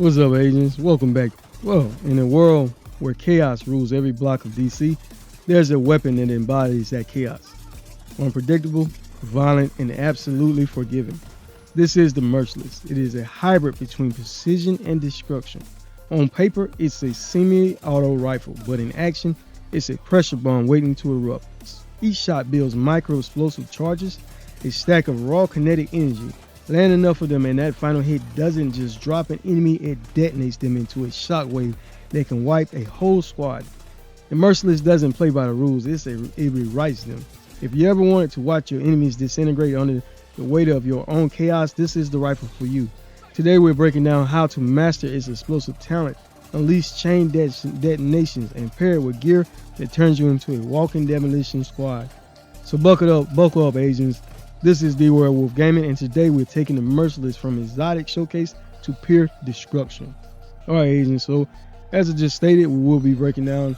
What's up, agents? Welcome back. Well, in a world where chaos rules every block of DC, there's a weapon that embodies that chaos. Unpredictable, violent, and absolutely forgiving. This is the Merciless. It is a hybrid between precision and destruction. On paper, it's a semi-auto rifle, but in action, it's a pressure bomb waiting to erupt. Each shot builds micro-explosive charges, a stack of raw kinetic energy. Land enough of them and that final hit doesn't just drop an enemy, it detonates them into a shockwave that can wipe a whole squad. The Merciless doesn't play by the rules, it rewrites them. If you ever wanted to watch your enemies disintegrate under the weight of your own chaos, this is the rifle for you. Today we're breaking down how to master its explosive talent, unleash chain detonations, and pair it with gear that turns you into a walking demolition squad. So buckle up, agents. This is Dwerewolf Gaming, and today we're taking the Merciless from exotic showcase to pure destruction. Alright, agents, so as I just stated, we will be breaking down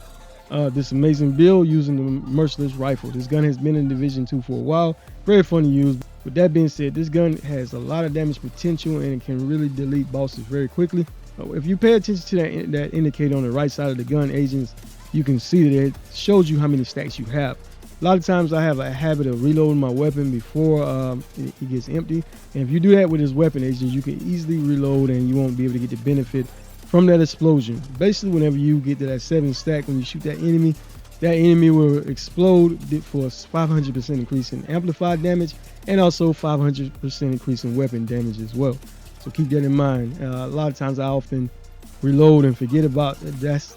this amazing build using the Merciless rifle. This gun has been in Division 2 for a while, very fun to use. With that being said, this gun has a lot of damage potential and it can really delete bosses very quickly. If you pay attention to that indicator on the right side of the gun, agents, you can see that it shows you how many stacks you have. A lot of times I have a habit of reloading my weapon before it gets empty. And if you do that with this weapon, agents, you can easily reload and you won't be able to get the benefit from that explosion. Basically, whenever you get to that 7 stack, when you shoot that enemy will explode for a 500% increase in amplified damage and also 500% increase in weapon damage as well. So keep that in mind. A lot of times I often reload and forget about this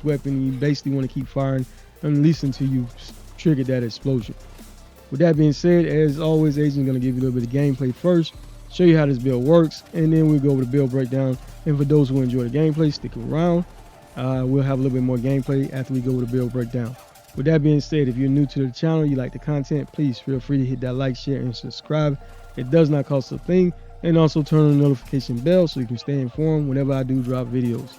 weapon. You basically want to keep firing at least until you trigger that explosion. With that being said, as always, agent going to give you a little bit of gameplay first, show you how this build works, and then we'll go over the build breakdown. And for those who enjoy the gameplay, stick around. We'll have a little bit more gameplay after we go over the build breakdown. With that being said, if you're new to the channel, you like the content, please feel free to hit that like, share, and subscribe. It does not cost a thing. And also turn on the notification bell so you can stay informed whenever I do drop videos.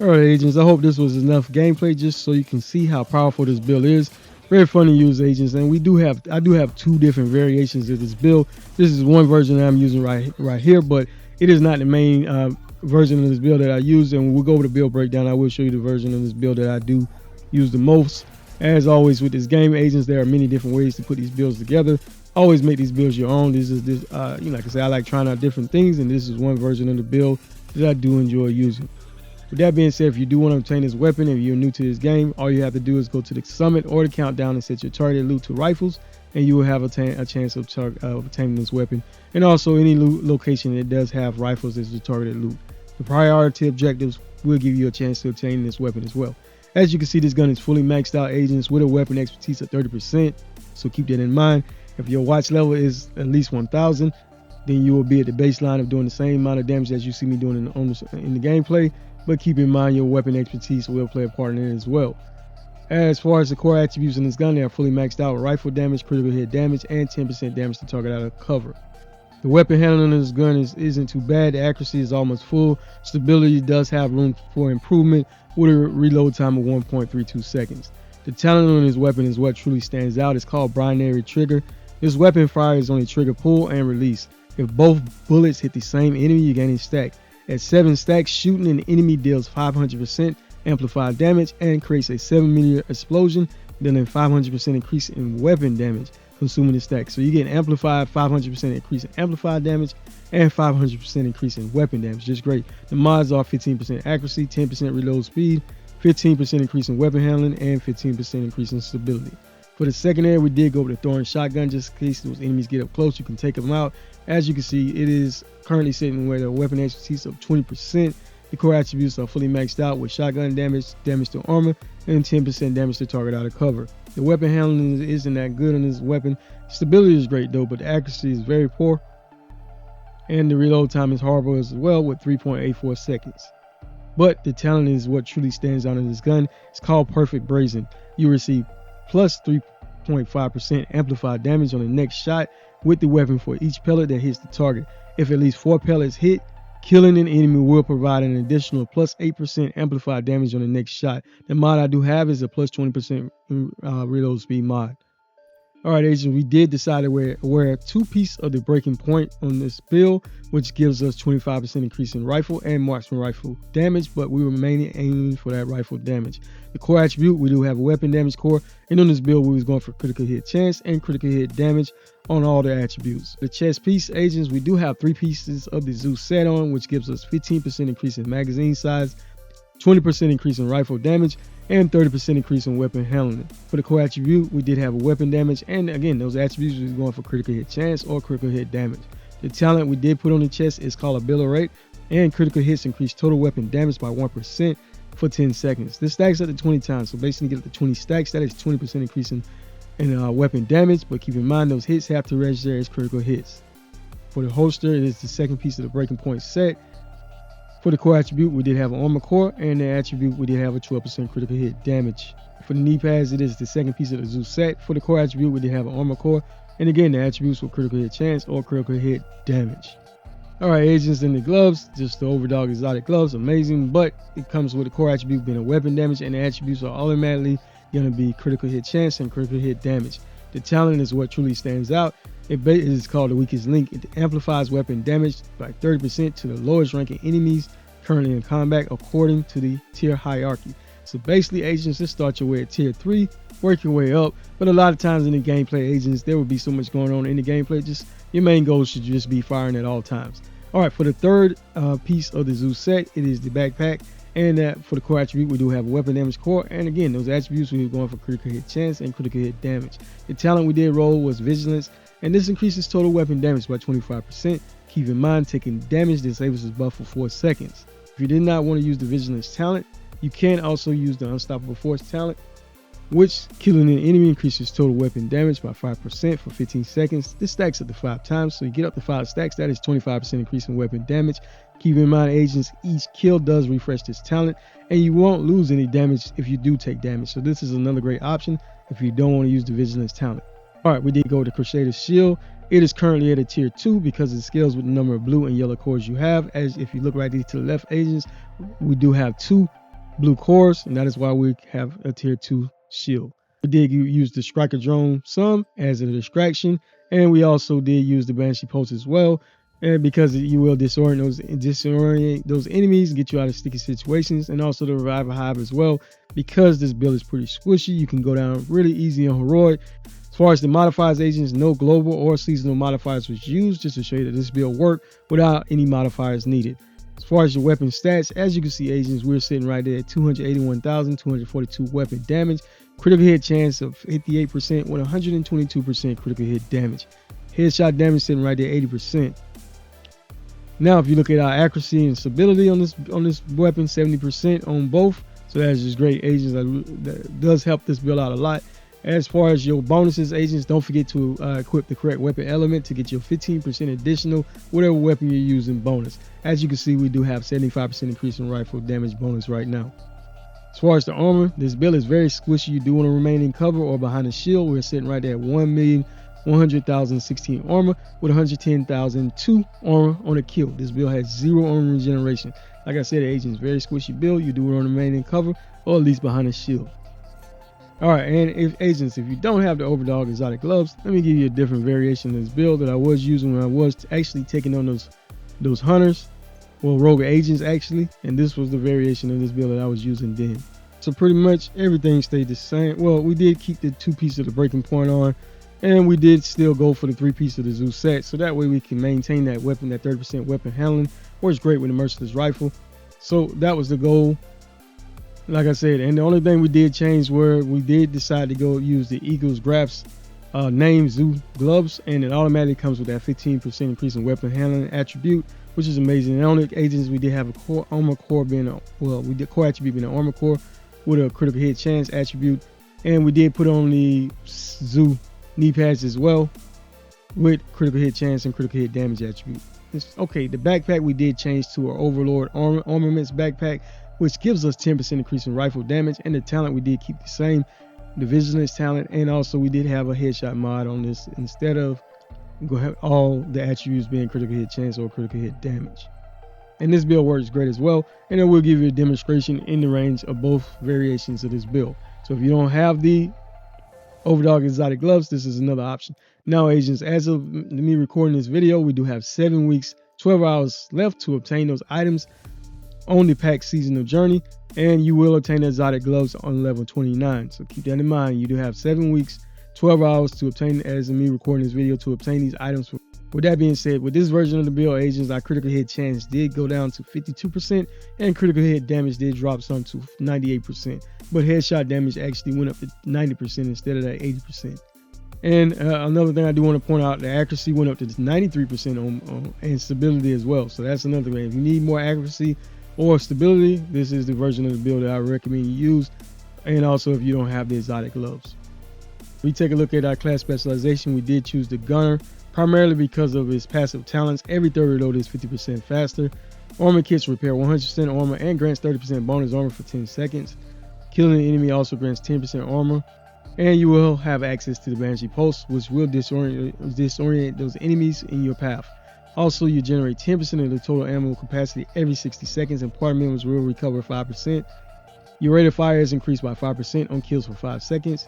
Alright, agents, I hope this was enough gameplay just so you can see how powerful this build is. Very fun to use, agents, and I do have 2 different variations of this build. This is one version that I'm using right here, but it is not the main version of this build that I use. And when we go over the build breakdown, I will show you the version of this build that I do use the most. As always with this game, agents, there are many different ways to put these builds together. Always make these builds your own. Like I say, I like trying out different things, and this is one version of the build that I do enjoy using. With that being said, if you do want to obtain this weapon, if you're new to this game, all you have to do is go to the summit or the countdown and set your targeted loot to rifles, and you will have a chance of obtaining this weapon. And also any location that does have rifles as the targeted loot. The priority objectives will give you a chance to obtain this weapon as well. As you can see, this gun is fully maxed out, agents, with a weapon expertise of 30%. So keep that in mind. If your watch level is at least 1000, then you will be at the baseline of doing the same amount of damage as you see me doing in the gameplay. But keep in mind your weapon expertise will play a part in it as well. As far as the core attributes in this gun, they are fully maxed out with rifle damage, critical hit damage, and 10% damage to target out of cover. The weapon handling of this gun isn't too bad. The accuracy is almost full. Stability does have room for improvement with a reload time of 1.32 seconds. The talent on this weapon is what truly stands out. It's called binary trigger. This weapon fires on a trigger pull and release. If both bullets hit the same enemy, you gain a stack. At 7 stacks, shooting an enemy deals 500% amplified damage and creates a 7-meter explosion, then a 500% increase in weapon damage, consuming the stack. So you get an amplified 500% increase in amplified damage and 500% increase in weapon damage. Just great. The mods are 15% accuracy, 10% reload speed, 15% increase in weapon handling, and 15% increase in stability. For the secondary, we did go with the throwing shotgun just in case those enemies get up close. You can take them out. As you can see, it is currently sitting with a weapon expertise of 20%. The core attributes are fully maxed out with shotgun damage, damage to armor, and 10% damage to target out of cover. The weapon handling isn't that good on this weapon. Stability is great though, but the accuracy is very poor. And the reload time is horrible as well with 3.84 seconds. But the talent is what truly stands out in this gun. It's called Perfect Brazen. You receive plus 3.5% amplified damage on the next shot with the weapon for each pellet that hits the target. If at least 4 pellets hit, killing an enemy will provide an additional plus 8% amplified damage on the next shot. The mod I do have is a plus 20% reload speed mod. Alright agents, we did decide to wear 2 pieces of the breaking point on this build, which gives us 25% increase in rifle and marksman rifle damage, but we were mainly aiming for that rifle damage. The core attribute, we do have a weapon damage core, and on this build we was going for critical hit chance and critical hit damage on all the attributes. The chest piece agents, we do have 3 pieces of the Zeus set on, which gives us 15% increase in magazine size, 20% increase in rifle damage, and 30% increase in weapon handling. For the core attribute, we did have a weapon damage, and again, those attributes was going for critical hit chance or critical hit damage. The talent we did put on the chest is called Ability, and critical hits increase total weapon damage by 1% for 10 seconds. This stacks up to 20 times, so basically get up to 20 stacks. That is 20% increase in weapon damage, but keep in mind those hits have to register as critical hits. For the holster, it is the second piece of the breaking point set. For the core attribute, we did have an armor core, and the attribute, we did have a 12% critical hit damage. For the knee pads, it is the second piece of the Zeus set. For the core attribute, we did have an armor core, and again, the attributes were critical hit chance or critical hit damage. Alright agents, in the gloves, just the Overdog Exotic gloves, amazing, but it comes with the core attribute being a weapon damage, and the attributes are automatically going to be critical hit chance and critical hit damage. The talent is what truly stands out. It is called the weakest link. It amplifies weapon damage by 30% to the lowest ranking enemies currently in combat according to the tier hierarchy. So basically agents, just start your way at tier 3, work your way up, but a lot of times in the gameplay agents, there will be so much going on in the gameplay, just your main goal should just be firing at all times. Alright, for the third piece of the Zeus set, it is the backpack, and for the core attribute, we do have a weapon damage core, and again, those attributes we were going for critical hit chance and critical hit damage. The talent we did roll was Vigilance, and this increases total weapon damage by 25%. Keep in mind, taking damage disables this buff for 4 seconds. If you did not want to use the Vigilance talent, you can also use the Unstoppable Force talent, which killing an enemy increases total weapon damage by 5% for 15 seconds. This stacks up to 5 times, so you get up to 5 stacks. That is 25% increase in weapon damage. Keep in mind, agents, each kill does refresh this talent, and you won't lose any damage if you do take damage. So this is another great option if you don't want to use the Vigilance talent. Alright, we did go with the Crusader's Shield. It is currently at a tier 2 because it scales with the number of blue and yellow cores you have. As if you look right to the left, agents, we do have 2 blue cores, and that is why we have a tier 2 shield. We did use the Striker Drone some as a distraction, and we also did use the Banshee Pulse as well, and because you will disorient those enemies, get you out of sticky situations, and also the Revival Hive as well. Because this build is pretty squishy, you can go down really easy on Heroic. As far as the modifiers, agents, no global or seasonal modifiers was used, just to show you that this build worked without any modifiers needed. As far as your weapon stats, as you can see, agents, we're sitting right there at 281,242 weapon damage, critical hit chance of 58% with 122% critical hit damage. Headshot damage sitting right there 80%. Now, if you look at our accuracy and stability on this weapon, 70% on both. So that's just great, agents. That does help this build out a lot. As far as your bonuses, agents, don't forget to equip the correct weapon element to get your 15% additional whatever weapon you're using bonus. As you can see, we do have 75% increase in rifle damage bonus right now. As far as the armor, this build is very squishy. You do want to remain in cover or behind a shield. We're sitting right there at 1,100,016 armor with 110,002 armor on a kill. This build has 0 armor regeneration. Like I said, agents, very squishy build. You do want to remain in cover or at least behind a shield. Alright, and if you don't have the Overdog Exotic gloves, let me give you a different variation of this build that I was using when I was actually taking on those hunters. well, rogue agents actually, and this was the variation of this build that I was using then. So pretty much everything stayed the same. Well, we did keep the 2-piece of the breaking point on, and we did still go for the 3-piece of the Zeus set, so that way we can maintain that weapon, that 30% weapon handling. Works great with the Merciless Rifle. So that was the goal, like I said. And the only thing we did change were we did decide to go use the Eagles Graf's name Zeus gloves, and it automatically comes with that 15% increase in weapon handling attribute, which is amazing. And on the agents, we did have a core armor core being we did core attribute being an armor core with a critical hit chance attribute, and we did put on the Zeus knee pads as well with critical hit chance and critical hit damage attribute. Okay, the backpack we did change to our Overlord Armaments backpack, which gives us 10% increase in rifle damage, and the talent we did keep the same, the Vigilance talent, and also we did have a headshot mod on this instead of all the attributes being critical hit chance or critical hit damage. And this build works great as well, and it will give you a demonstration in the range of both variations of this build. So if you don't have the Overdog Exotic Gloves, this is another option. Now, agents, as of me recording this video, we do have 7 weeks, 12 hours left to obtain those items on the pack seasonal journey, and you will obtain the exotic gloves on level 29. So keep that in mind. You do have 7 weeks, 12 hours to obtain, as of me recording this video, to obtain these items. With that being said, with this version of the build, agents, our critical hit chance did go down to 52%, and critical hit damage did drop some to 98%. But headshot damage actually went up to 90% instead of that 80%. And another thing I do want to point out, the accuracy went up to 93% and stability as well. So that's another thing. If you need more accuracy or stability, this is the version of the build that I recommend you use. And also if you don't have the exotic gloves. We take a look at our class specialization. We did choose the gunner, primarily because of his passive talents. Every third reload is 50% faster. Armor kits repair 100% armor and grants 30% bonus armor for 10 seconds. Killing an enemy also grants 10% armor. And you will have access to the Banshee Pulse, which will disorient those enemies in your path. Also, you generate 10% of the total ammo capacity every 60 seconds, and party members will recover 5%. Your rate of fire is increased by 5% on kills for 5 seconds.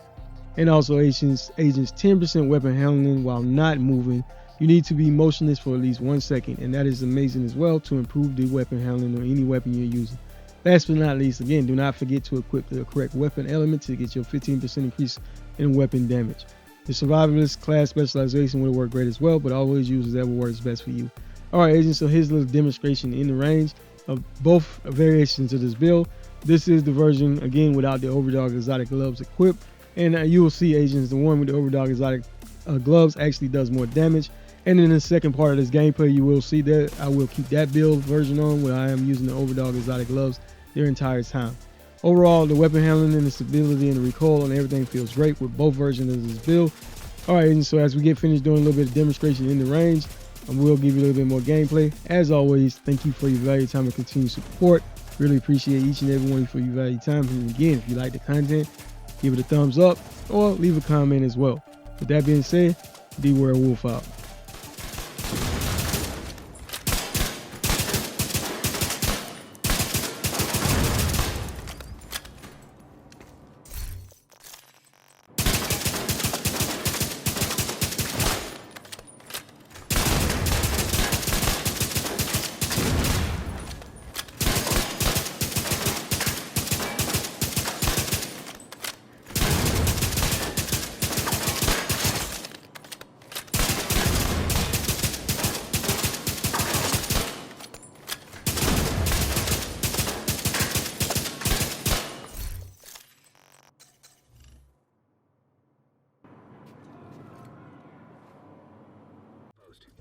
And also, agents 10% weapon handling while not moving. You need to be motionless for at least 1 second, and that is amazing as well to improve the weapon handling on any weapon you're using. Last but not least, again, do not forget to equip the correct weapon element to get your 15% increase in weapon damage. The survivalist class specialization will work great as well, but always use whatever works best for you. Alright, agents, so here's a little demonstration in the range of both variations of this build. This is the version, again, without the Overdog Exotic Gloves equipped. And you will see, agents, the one with the Overdog Exotic Gloves actually does more damage. And in the second part of this gameplay, you will see that I will keep that build version on where I am using the Overdog Exotic Gloves their entire time. Overall, the weapon handling and the stability and the recoil and everything feels great with both versions of this build. Alright, and so as we get finished doing a little bit of demonstration in the range, I will give you a little bit more gameplay. As always, thank you for your valued time and continued support. Really appreciate each and every one for your valued time. And again, if you like the content, give it a thumbs up or leave a comment as well. With that being said, Dwerewolf out.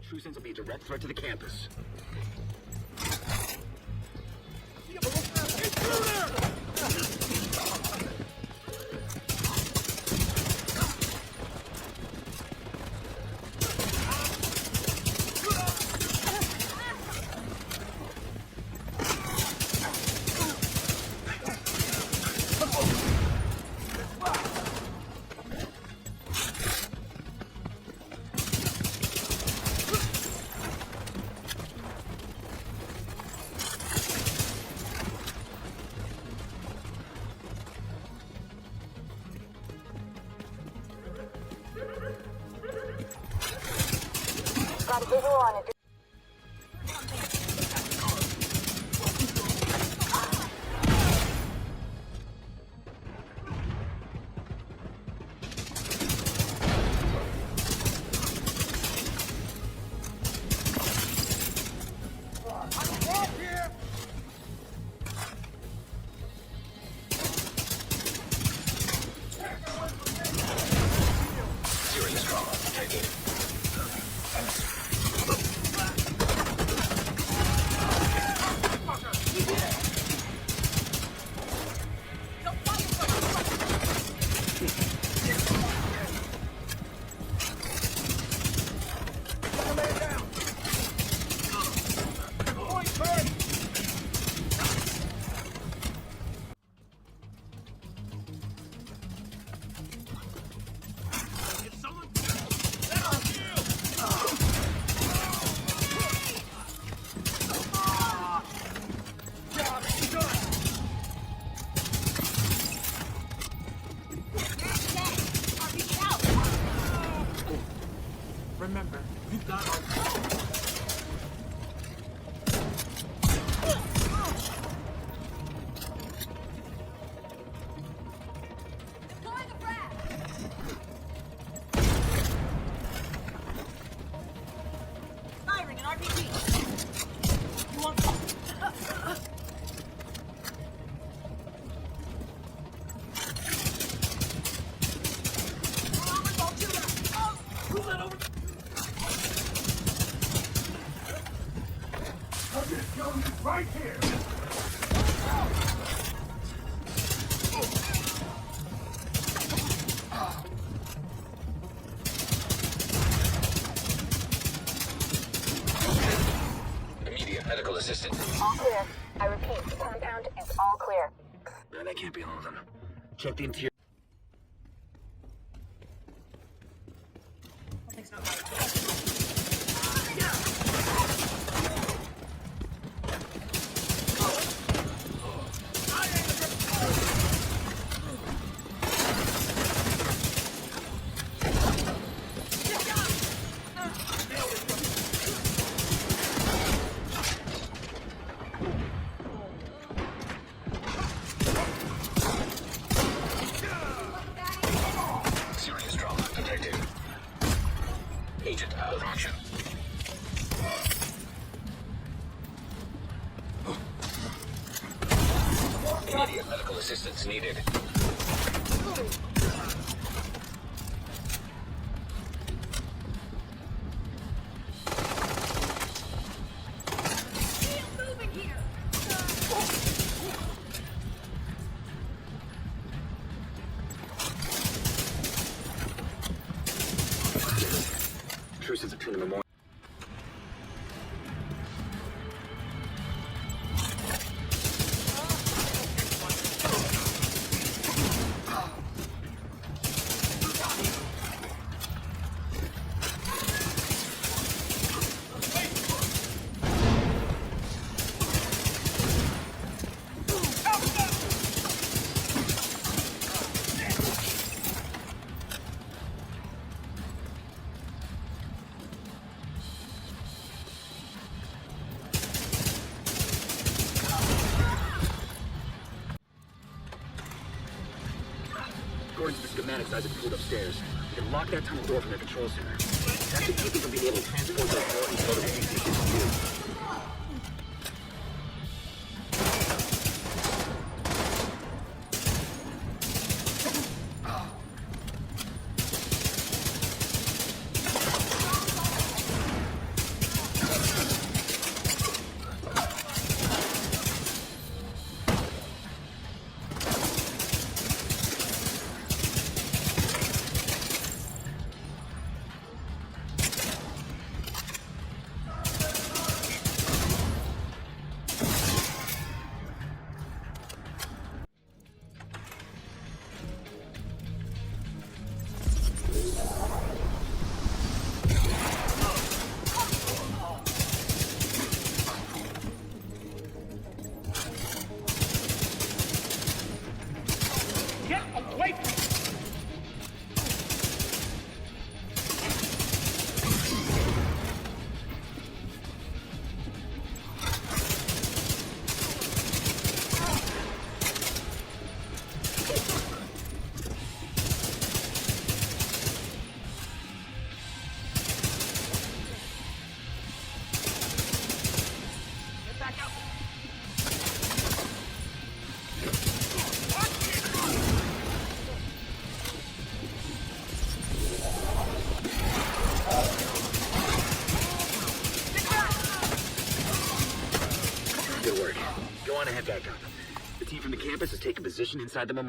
True sense will be a direct threat to the campus. Got a visual on it. Remember, you got our... Deploy the frag! Firing an RPG! You want... Move that over! Right here! Immediate medical assistance. All clear. I repeat, the compound is all clear. That can't be all of them. Check the interior. Serious trauma detected. Agent out of action. Immediate medical assistance needed. moving here! Truce at the memorial. According to the schematics Isaac pulled upstairs, we can lock that tunnel door from their control center. That should keep them from being able to transport their core and go to the have backup. The team from the campus has taken position inside the memorial.